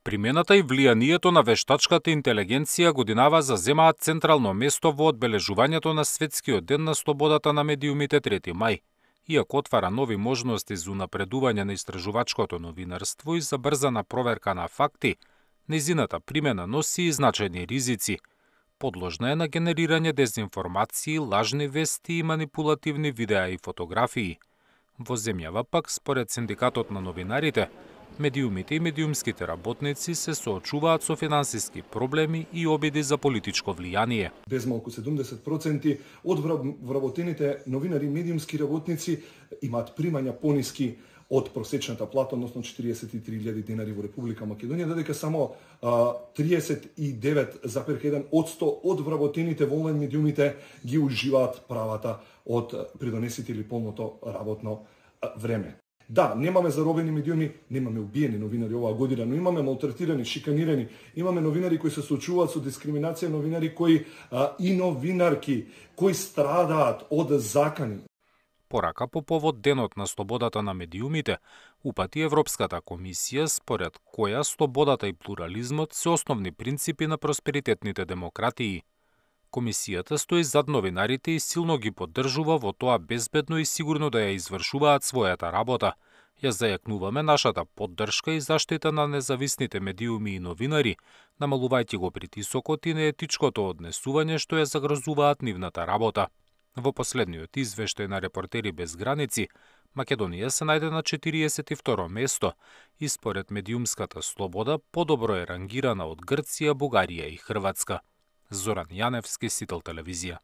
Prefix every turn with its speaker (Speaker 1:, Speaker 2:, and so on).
Speaker 1: Примената и влијанието на вештачката интелигенција годинава заземаат централно место во одбележувањето на Светскиот ден на слободата на медиумите 3 мај. Иако отвара нови можности за унапредување на истражувачкото новинарство и за брзана проверка на факти, нејзината примена носи и значајни ризици. Подложна е на генерирање дезинформации, лажни вести и манипулативни видеа и фотографии. Во земјава пак, според Синдикатот на новинарите, медиумите и медиумските работници се соочуваат со финансиски проблеми и обиди за политичко влијание.
Speaker 2: Безмалку 70% од вработените новинари и медиумски работници имаат примања пониски од просечната плата, односно 43.000 денари во Република Македонија, додека само 39,1% од вработените во онлайн медиумите ги уживаат правата од придонесители полното работно време. Да, немаме заробени медиуми, немаме убиени новинари оваа година, но имаме малтретирани, шиканирани, имаме новинари кои се соочуваат со дискриминација, новинари кои и новинарки кои страдаат од закани.
Speaker 1: Порака по повод Денот на слободата на медиумите, упати Европската комисија според која слободата и плурализмот се основни принципи на просперитетните демократии. Комисијата стои зад новинарите и силно ги поддржува во тоа безбедно и сигурно да ја извршуваат својата работа. Ја зајакнуваме нашата поддршка и заштита на независните медиуми и новинари, намалувајќи го притисокот и неетичкото однесување што ја загрозуваат нивната работа. Во последниот извештај на Репортери без граници, Македонија се најде на 42 место и според медиумската слобода подобро е рангирана од Грција, Бугарија и Хрватска. Зоран Јаневски, Сител телевизија.